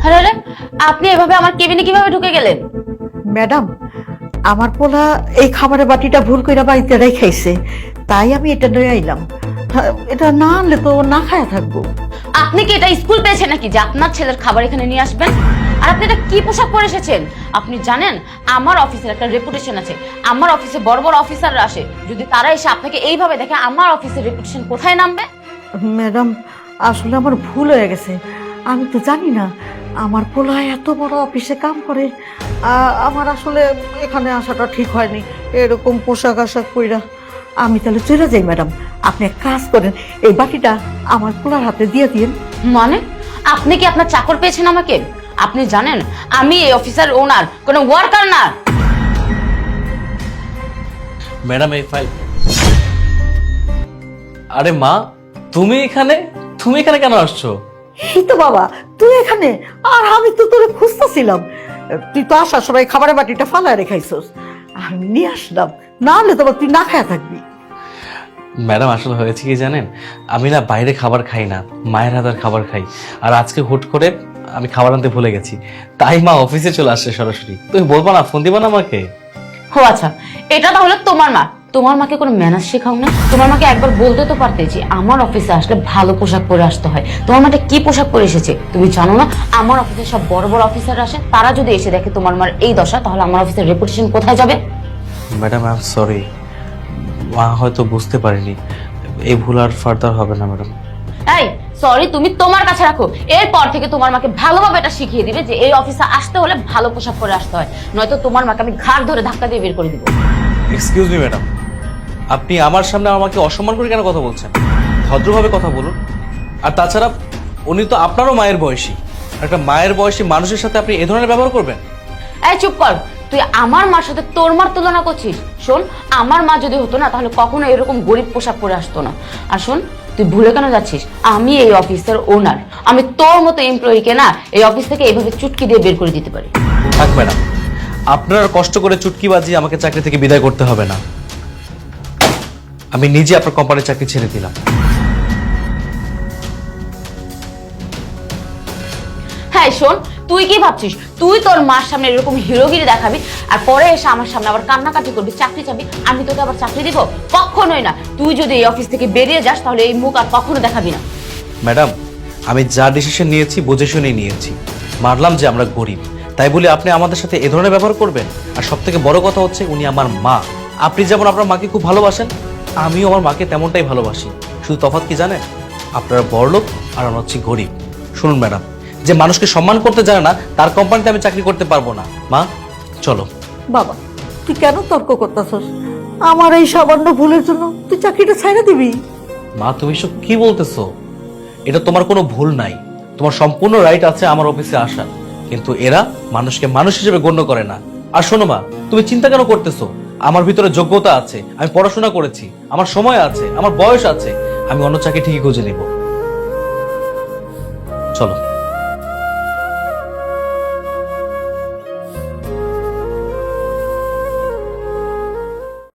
আরে আরে, আপনি এভাবে আমার কেবিনে কিভাবে ঢুকে গেলেন? ম্যাডাম, আমার পোলা এই খাবারের বাটিটা ভুল করে বাড়িতে রেখাইছে, তাই আমি এটা নিয়ে আইলাম। এটা না আনলে তো না খায়া থাকবো। আপনি কি এটা স্কুল পেয়েছেন নাকি যে আপনার ছেলের খাবার এখানে নিয়ে আসবেন? আর আপনি এটা কি পোশাক পরে এসেছেন? আপনি জানেন আমার অফিসের একটা রেপুটেশন আছে। আমার অফিসে বড় বড় অফিসাররা আসে, যদি তারা এসে আপনাকে এইভাবে দেখে আমার অফিসের রেপুটেশন কোথায় নামবে? ম্যাডাম, আসলে আমার ভুল হয়ে গেছে। আমি তো জানি না আমার পোলা এত বড় অফিসে কাম করে। আমার আসলে এখানে আসাটা ঠিক হয়নি এরকম পোশাক আশাক কইরা। আমি তাহলে চলে যাই ম্যাডাম। আপনি এক কাজ করেন, এই বাটিটা আমার পোলার হাতে দিয়ে দিন। মানে আপনি কি আপনার চাকর পেয়েছেন আমাকে? আপনি জানেন আমি এই অফিসার ওনার কোনো ওয়ার্কার না। ম্যাডাম এই ফাইল। আরে মা, তুমি এখানে কেন আসছো? এই তো বাবা, তুই এখানে, আর আমি তো তোরে খুঁজতেছিলাম। তুই তো আসার সময় খাবারের বাটিটা ফালায় রেখাইছস, আমি নিয়ে আসলাম। না হলে তো তুই না খায়া থাকবি। ম্যাডাম আসলে হয়েছে কি জানেন, আমি না বাইরে খাবার খাই না, মায়ের হাতের খাবার খাই। আর আজকে হুট করে আমি খাবার আনতে ভুলে গেছি, তাই মা অফিসে চলে আসছে সরাসরি। তুমি বলবা না, ফোন দিবা না আমাকে? ও আচ্ছা, এটা তাহলে তোমার মা। তোমার মাকে কোনো ম্যানার্স শেখাও না? তোমার মাকে একবার বলতে তো পারতে যে আমার অফিসে আসলে ভালো পোশাক পরে আসতে হয়। তোমার মাটা কি পোশাক পরে এসেছে তুমি জানো না? আমার অফিসে সব বড় বড় অফিসার আসে, তারা যদি এসে দেখে তোমার মার এই দশা, তাহলে আমার অফিসের রেপুটেশন কোথায় যাবে? ম্যাডাম আই এম সরি, মা হয়তো বুঝতে পারিনি। এই ভুল আর ফার্দার হবে না ম্যাডাম। এই সরি তুমি তোমার কাছে রাখো। এরপর থেকে তোমার মাকে ভালোভাবে এটা শিখিয়ে দিবে যে এই অফিসে আসতে হলে ভালো পোশাক পরে আসতে হয়, নয়তো তোমার মাকে আমি ঘাড় ধরে ধাক্কা দিয়ে বের করে দিব। এক্সকিউজ মি ম্যাডাম, আপনি আমার সামনে আমাকে অসম্মান করে কেন কথা বলছেন? ভদ্রভাবে কথা বলুন। আর তাছাড়া উনি তো আপনারও মায়ের বয়সী, একটা মায়ের বয়সী মানুষের সাথে আপনি এ ধরনের ব্যবহার করবেন? এই চুপ কর, তুই আমার মার সাথে তোর মার তুলনা করছিস? শোন, আমার মা যদি হতো না তাহলে কখনো এরকম গরিব পোশাক পরে আসতো না। আর শোন, তুই ভুলে কেন যাচ্ছিস? আমি এই অফিসের ওনার। আমি তোর মতো এমপ্লয়িকে না এই অফিস থেকে এইভাবে চুটকি দিয়ে বের করে দিতে পারি। থাক ম্যাডাম, আপনার আর কষ্ট করে চুটকি বাজিয়ে আমাকে চাকরি থেকে বিদায় করতে হবে না। আমি নিজে আপনার কোম্পানির চাকরি ছেড়ে দিলাম। হ্যাঁ শোন, তুই কি ভাবছিস তুই তোর মার সামনে এরকম হিরোগিরি দেখাবি আর পরে এসে আমার সামনে আবার কান্নাকাটি করবি, চাকরি চাবি? আমি তোকে আবার চাকরি দিব? কখনোই না। তুই যদি এই অফিস থেকে বেরিয়ে যাস তাহলে এই মুখ আর কখনো দেখাবি না। ম্যাডাম, আমি যা ডিসিশন নিয়েছি বুঝে শুনেই নিয়েছি। মানলাম যে আমরা গরিব, তাই বলে আপনি আমাদের সাথে এ ধরনের ব্যবহার করবেন? আর সব থেকে বড় কথা হচ্ছে উনি আমার মা। আপনি যেমন আপনার মাকে খুব ভালোবাসেন, আমিও আমার মাকে তেমনটাই ভালোবাসি। শুধু তফাৎ কি জানেন? আপনারা বড়লোক আর আমরা হচ্ছি গরিব। শুনুন ম্যাডাম, যে মানুষকে সম্মান করতে জানে না তার কোম্পানিতে আমি চাকরি করতে পারবো না। মা চলো। বাবা, তুই কেন তর্ক করতেছস? আমার এই সামান্য ভুলের জন্য তুই চাকরিটা ছাইড়া দিবি? মা তুমি সব কি বলতেছো? এটা তোমার কোনো ভুল নাই, তোমার সম্পূর্ণ রাইট আছে আমার অফিসে আসার, কিন্তু এরা মানুষকে মানুষ হিসেবে গণ্য করে না। আর শোনো মা, তুমি চিন্তা কেন করতেছো? আমার ভিতরে যোগ্যতা আছে, আমি পড়াশোনা করেছি, আমার সময় আছে, আমার বয়স আছে, আমি অন্য চাকরি ঠিকই খুঁজে নিব। চলো।